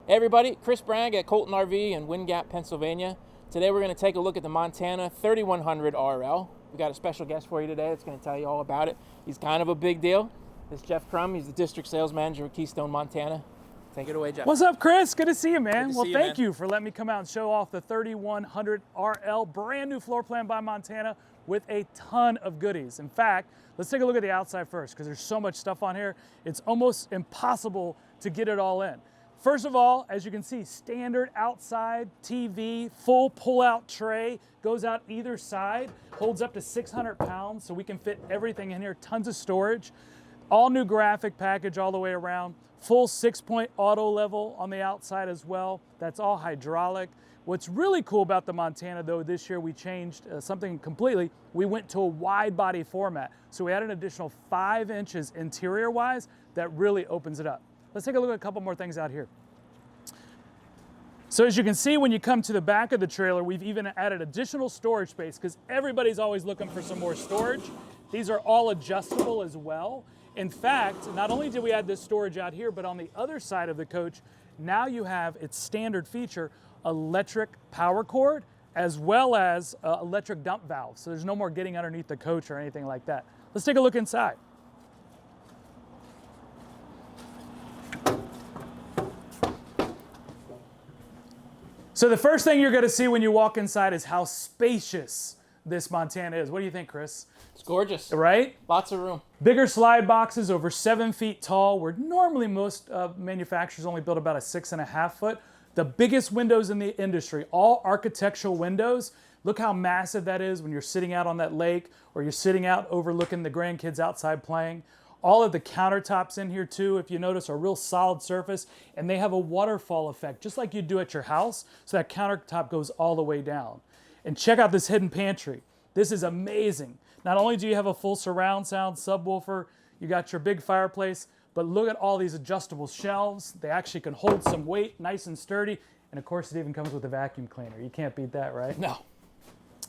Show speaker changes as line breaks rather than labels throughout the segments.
Hey everybody, Chris Bragg at Colton RV in Wind Gap, Pennsylvania. Today we're going to take a look at the Montana 3100 RL. We got a special guest for you today that's going to tell you all about it. He's kind of a big deal. This is Jeff Crum. He's the district sales manager of Keystone, Montana. Take it away, Jeff.
What's up, Chris? Good to see you, man.
Well,
thank you for letting me come out and show off the 3100 RL, brand new floor plan by Montana with a ton of goodies. In fact, let's take a look at the outside first because there's so much stuff on here. It's almost impossible to get it all in. First of all, as you can see, standard outside TV, full pull-out tray, goes out either side, holds up to 600 pounds, so we can fit everything in here, tons of storage. All new graphic package all the way around, full 6-point auto level on the outside as well. That's all hydraulic. What's really cool about the Montana though, this year we changed something completely. We went to a wide body format. So we had an additional 5 inches interior wise that really opens it up. Let's take a look at a couple more things out here. So as you can see, when you come to the back of the trailer, we've even added additional storage space because everybody's always looking for some more storage. These are all adjustable as well. In fact, not only did we add this storage out here, but on the other side of the coach, now you have its standard feature, electric power cord, as well as electric dump valve. So there's no more getting underneath the coach or anything like that. Let's take a look inside. So the first thing you're going to see when you walk inside is how spacious this Montana is. What do you think, Chris?
It's gorgeous.
Right?
Lots of room.
Bigger slide boxes, over 7 feet tall, where normally most manufacturers only build about a 6.5 foot. The biggest windows in the industry, all architectural windows. Look how massive that is when you're sitting out on that lake or you're sitting out overlooking the grandkids outside playing. All of the countertops in here too, if you notice, are real solid surface, and they have a waterfall effect, just like you do at your house, so that countertop goes all the way down. And check out this hidden pantry. This is amazing. Not only do you have a full surround sound subwoofer, you got your big fireplace, but look at all these adjustable shelves. They actually can hold some weight, nice and sturdy, and of course it even comes with a vacuum cleaner. You can't beat that, right?
No.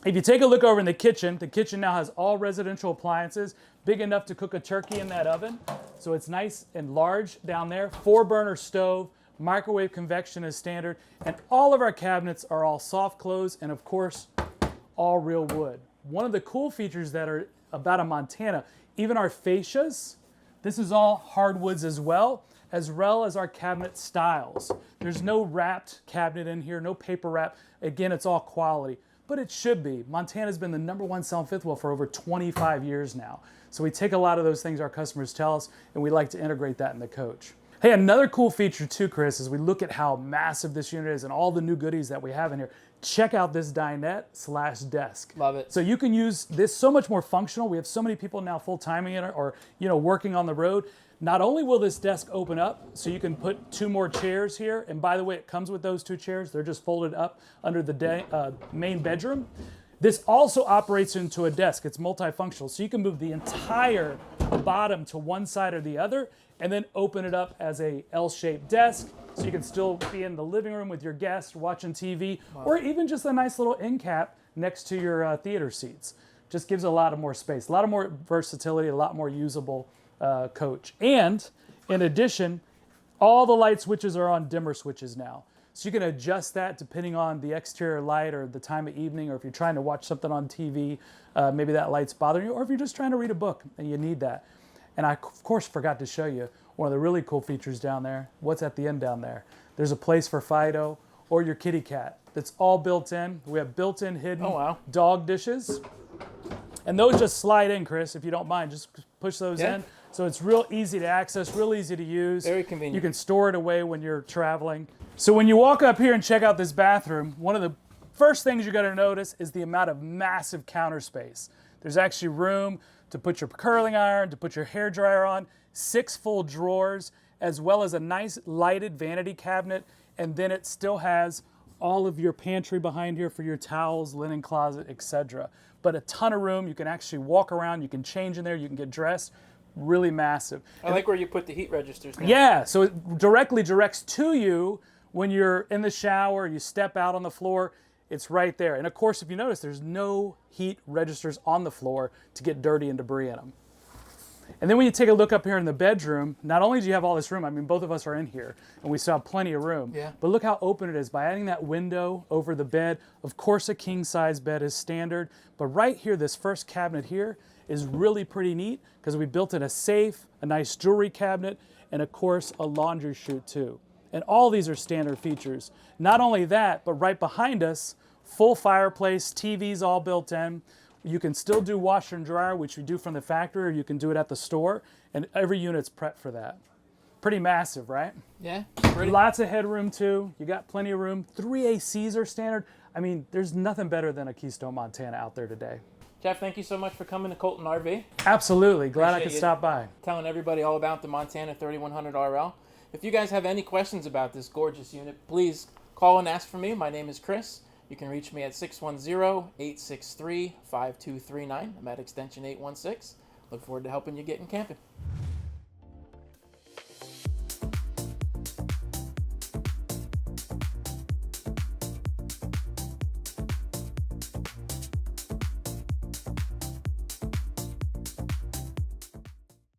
If you take a look over in the kitchen now has all residential appliances, big enough to cook a turkey in that oven. So it's nice and large down there. 4-burner stove, microwave convection is standard, and all of our cabinets are all soft close and of course, all real wood. One of the cool features that are about a Montana, even our fascias, this is all hardwoods as well as our cabinet styles. There's no wrapped cabinet in here, no paper wrap. Again, it's all quality. But it should be. Montana's been the #1 selling fifth wheel for over 25 years now. So we take a lot of those things our customers tell us, and we like to integrate that in the coach. Hey, another cool feature too, Chris, is we look at how massive this unit is and all the new goodies that we have in here. Check out this dinette/desk.
Love it.
So you can use this so much more functional. We have so many people now full-timing it or working on the road. Not only will this desk open up, so you can put 2 more chairs here, and by the way, it comes with those 2 chairs. They're just folded up under the main bedroom. This also operates into a desk. It's multifunctional, so you can move the entire bottom to one side or the other, and then open it up as a L-shaped desk, so you can still be in the living room with your guests, watching TV, or even just a nice little end cap next to your theater seats. Just gives a lot of more space, a lot of more versatility, a lot more usable coach. And in addition, all the light switches are on dimmer switches now. So you can adjust that depending on the exterior light or the time of evening, or if you're trying to watch something on TV, maybe that light's bothering you, or if you're just trying to read a book and you need that. And I, of course, forgot to show you one of the really cool features down there. What's at the end down there? There's a place for Fido or your kitty cat. That's all built in. We have built-in hidden dog dishes. And those just slide in, Chris, if you don't mind. Just push those in. So it's real easy to access, real easy to use.
Very convenient.
You can store it away when you're traveling. So when you walk up here and check out this bathroom, one of the first things you're gonna notice is the amount of massive counter space. There's actually room to put your curling iron, to put your hair dryer on, 6 full drawers, as well as a nice lighted vanity cabinet. And then it still has all of your pantry behind here for your towels, linen closet, etc. But a ton of room. You can actually walk around, you can change in there, you can get dressed. Really massive.
I like where you put the heat registers now.
Yeah, so it directly directs to you when you're in the shower, you step out on the floor, it's right there. And of course, if you notice, there's no heat registers on the floor to get dirty and debris in them. And then when you take a look up here in the bedroom, not only do you have all this room, I mean, both of us are in here, and we still have plenty of room.
Yeah.
But look how open it is by adding that window over the bed. Of course, a king-size bed is standard, but right here, this first cabinet here is really pretty neat because we built in a safe, a nice jewelry cabinet, and of course, a laundry chute too. And all these are standard features. Not only that, but right behind us, full fireplace, TVs all built in. You can still do washer and dryer, which we do from the factory, or you can do it at the store, and every unit's prepped for that. Pretty massive, right?
Yeah, pretty.
Lots of headroom too. You got plenty of room. 3 ACs are standard. I mean, there's nothing better than a Keystone, Montana out there today.
Jeff, thank you so much for coming to Colton RV.
Absolutely. Glad I could
Appreciate you
stop by.
Telling everybody all about the Montana 3100 RL. If you guys have any questions about this gorgeous unit, please call and ask for me. My name is Chris. You can reach me at 610-863-5239. I'm at extension 816. Look forward to helping you get in camping.